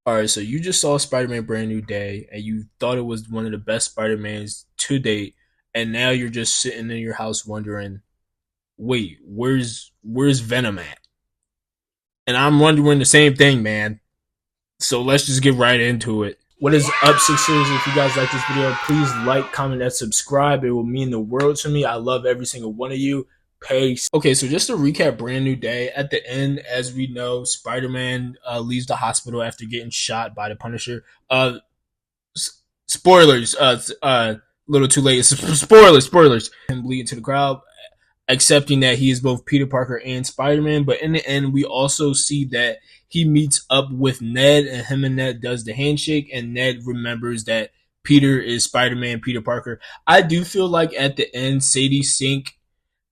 All right, so you just saw Spider-Man Brand New Day, and you thought it was one of the best Spider-Mans to date, and now you're just sitting in your house wondering, wait, where's Venom at? And I'm wondering the same thing, man. So let's just get right into it. What is up, Sixers? If you guys like this video, please like, comment, and subscribe. It will mean the world to me. I love every single one of you. Peace. Okay, so just to recap Brand New Day, at the end, as we know, Spider-Man leaves the hospital after getting shot by the Punisher. Spoilers, little too late. Spoilers. Him bleeding to the crowd, accepting that he is both Peter Parker and Spider-Man. But in the end, we also see that he meets up with Ned, and him and Ned does the handshake, and Ned remembers that Peter is Spider-Man, Peter Parker. I do feel like at the end, Sadie Sink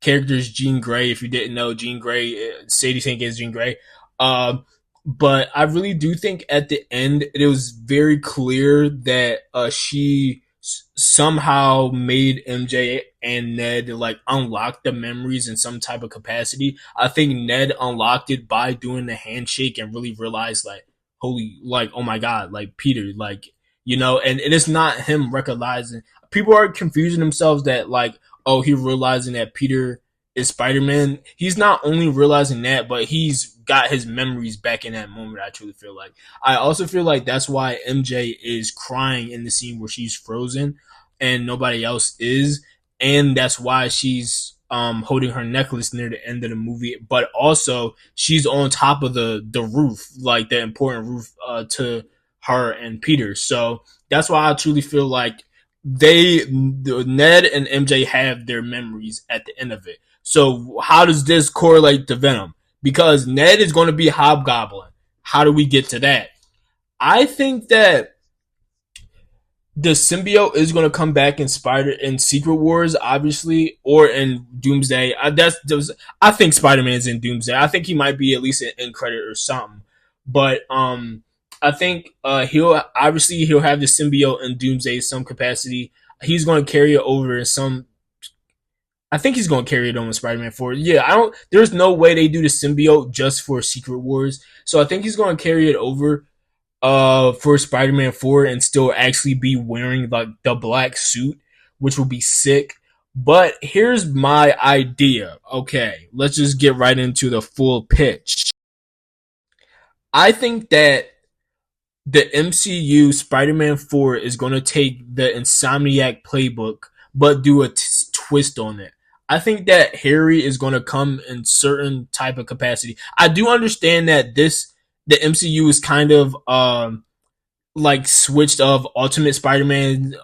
characters Jean Grey. If you didn't know, Jean Grey, Sadie Sink is Jean Grey. But I really do think at the end it was very clear that she somehow made MJ and Ned like unlock the memories in some type of capacity. I think Ned unlocked it by doing the handshake and really realized like, holy, like, oh my god, like Peter, like, and it is not him recognizing. People are confusing themselves that like, oh, he realizing that Peter is Spider-Man. He's not only realizing that, but he's got his memories back in that moment. I truly feel like. I also feel like that's why MJ is crying in the scene where she's frozen and nobody else is, and that's why she's holding her necklace near the end of the movie. But also, she's on top of the roof, like the important roof to her and Peter. So that's why I truly feel like Ned and MJ have their memories at the end of it. So how does this correlate to Venom? Because Ned is going to be Hobgoblin. How do we get to that? I think that the symbiote is going to come back in Secret Wars, obviously, or in Doomsday. I think Spider-Man's in Doomsday. I think he might be at least an end credit or something. But I think he'll have the symbiote in Doomsday in some capacity. He's going to carry it over in some. I think he's going to carry it on with Spider-Man 4. Yeah, there's no way they do the symbiote just for Secret Wars. So I think he's going to carry it over for Spider-Man 4 and still actually be wearing like the black suit, which will be sick. But here's my idea. Okay, let's just get right into the full pitch. I think that the MCU Spider-Man 4 is going to take the Insomniac playbook but do a twist on it. I think that Harry is going to come in certain type of capacity. I do understand that the MCU is kind of like switched of Ultimate Spider-Man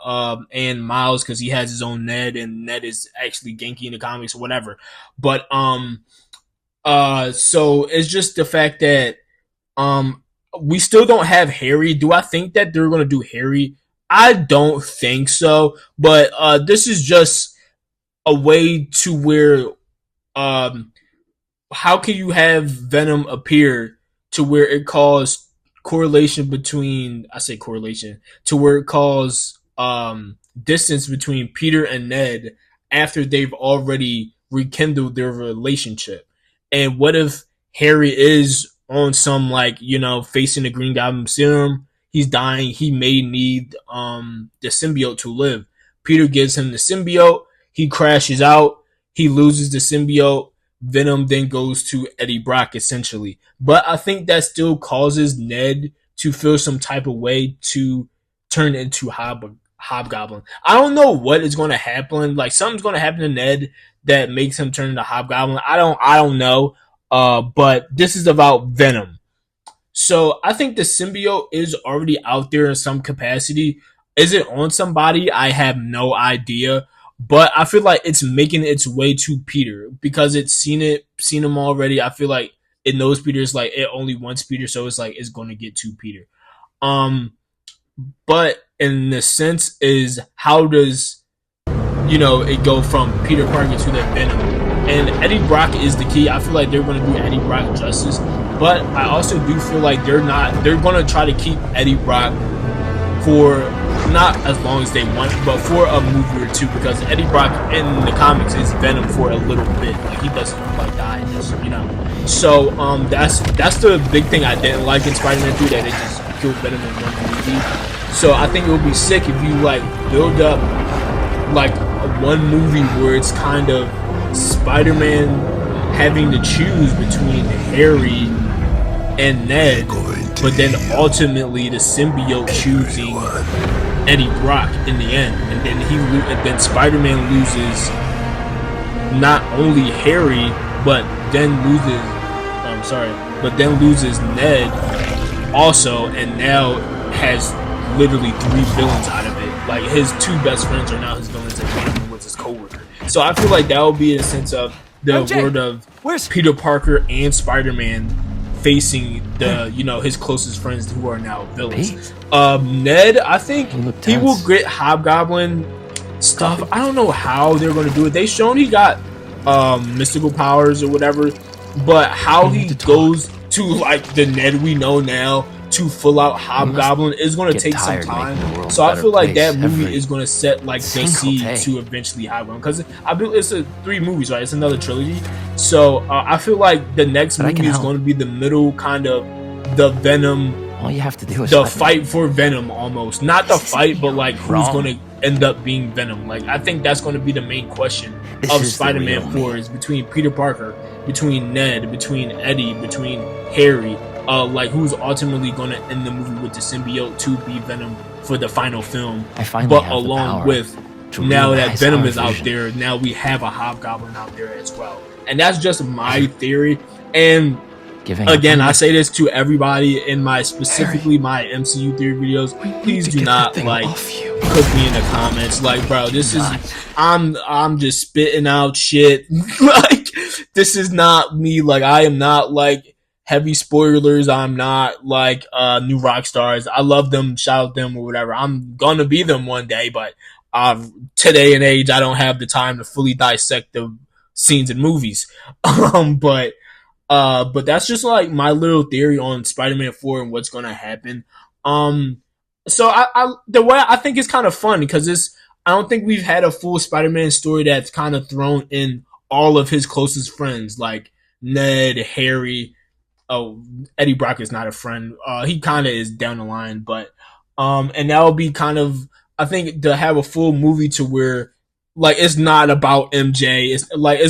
and Miles because he has his own Ned, and Ned is actually Genki in the comics or whatever. But so it's just the fact that we still don't have Harry. Do I think that they're going to do Harry? I don't think so. But this is just a way to where how can you have Venom appear to where it caused correlation between, I say correlation, to where it caused distance between Peter and Ned after they've already rekindled their relationship? And what if Harry is on some like, facing the Green Goblin serum, he's dying, he may need the symbiote to live. Peter gives him the symbiote, he crashes out, he loses the symbiote, Venom then goes to Eddie Brock essentially. But I think that still causes Ned to feel some type of way to turn into Hobgoblin. I don't know what is going to happen. Like something's going to happen to Ned that makes him turn into Hobgoblin. I don't know. But this is about Venom. So I think the symbiote is already out there in some capacity. Is it on somebody? I have no idea. But I feel like it's making its way to Peter because it's seen him already. I feel like it knows Peter's like it only wants Peter, so it's like it's going to get to Peter. But in the sense is how does it go from Peter Parker to the Venom? And Eddie Brock is the key. I feel like they're going to do Eddie Brock justice, but I also do feel like they're going to try to keep Eddie Brock for not as long as they want, but for a movie or two, because Eddie Brock in the comics is Venom for a little bit. Like he doesn't quite die in this, So that's the big thing I didn't like in Spider-Man 3, that kill Venom in one movie. So I think it would be sick if you like build up like one movie where it's kind of Spider-Man having to choose between Harry and Ned, but then ultimately the symbiote choosing Eddie Brock in the end, and then Spider-Man loses not only Harry, but then loses. I'm sorry, but then loses Ned also, and now has literally three villains out of it. Like his two best friends are now his villains, and one of them was his coworker. So I feel like that would be a sense of the MJ, word of Peter Parker and Spider-Man facing his closest friends who are now villains. Ned, I think he will get Hobgoblin stuff. I don't know how they're going to do it. They shown he got mystical powers or whatever, but how he goes to like the Ned we know now to full out Hobgoblin is going to take some time. So I feel like that movie is going to set like the seed to eventually Hobgoblin, because I believe it's three movies, right? It's another trilogy. So I feel like the next movie is going to be the middle kind of the Venom. All you have to do is the fight for Venom, almost not the fight, but like who's going to end up being Venom. Like I think that's going to be the main question of Spider-Man 4 is between Peter Parker, between Ned, between Eddie, between Harry. Like who's ultimately going to end the movie with the symbiote to be Venom for the final film. But along with now that Venom is out there, now we have a Hobgoblin out there as well. And that's just my theory. And again, I say this to everybody in my specifically my MCU theory videos. Please do not like cook me in the comments. Like, bro, this is I'm just spitting out shit. Like, this is not me. Like, I am not like heavy spoilers. I'm not like new rock stars. I love them, shout them or whatever. I'm gonna be them one day, but today and age, I don't have the time to fully dissect the scenes in movies. But that's just like my little theory on Spider-Man 4 and what's gonna happen. So I the way I think it's kind of fun because I don't think we've had a full Spider-Man story that's kind of thrown in all of his closest friends like Ned, Harry. Oh, Eddie Brock is not a friend. He kind of is down the line, but and that would be kind of, I think, to have a full movie to where like it's not about MJ. It's like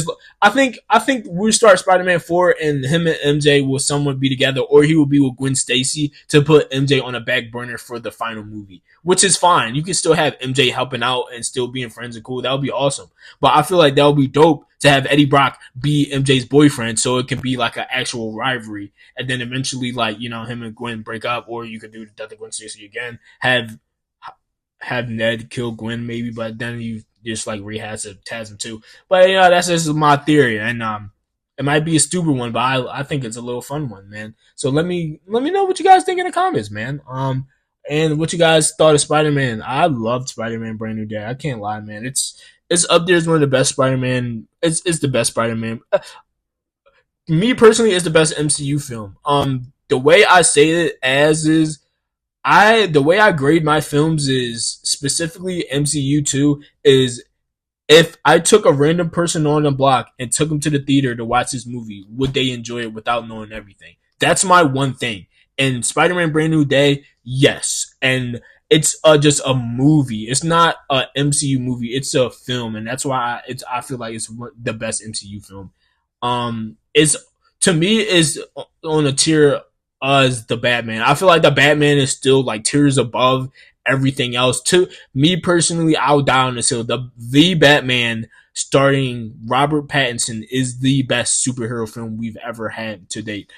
I think we start Spider-Man 4 and him and MJ will somewhat be together, or he will be with Gwen Stacy to put MJ on a back burner for the final movie, which is fine. You can still have MJ helping out and still being friends and cool. That would be awesome. But I feel like that would be dope to have Eddie Brock be MJ's boyfriend, so it can be like an actual rivalry, and then eventually like him and Gwen break up, or you could do the death of Gwen Stacy again. Have Ned kill Gwen maybe, but then you just like rehash it, Tasm too. But that's just my theory, and it might be a stupid one, but I think it's a little fun one, man. So let me know what you guys think in the comments, man. And what you guys thought of Spider-Man. I loved Spider-Man Brand New Day. I can't lie, man. It's up there as one of the best Spider-Man. It's the best Spider-Man. Me personally, it's the best MCU film. The way I say it as is, the way I grade my films is specifically MCU 2 is if I took a random person on the block and took them to the theater to watch this movie, would they enjoy it without knowing everything? That's my one thing. And Spider-Man Brand New Day, yes. And it's just a movie. It's not a MCU movie. It's a film, and that's why I feel like it's the best MCU film. It's to me is on a tier as the Batman. I feel like the Batman is still like tiers above everything else. To me personally, I'll die on this hill. The Batman starring Robert Pattinson is the best superhero film we've ever had to date.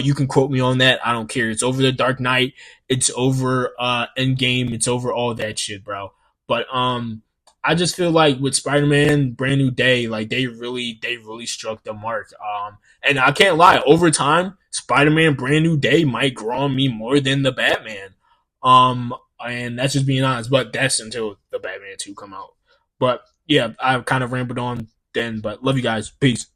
You can quote me on that. I don't care. It's over The Dark Knight. It's over Endgame. It's over all that shit, bro. But I just feel like with Spider-Man Brand New Day, like they really struck the mark. And I can't lie, over time, Spider-Man Brand New Day might grow on me more than the Batman. And that's just being honest. But that's until the Batman 2 come out. But yeah, I've kind of rambled on then. But love you guys. Peace.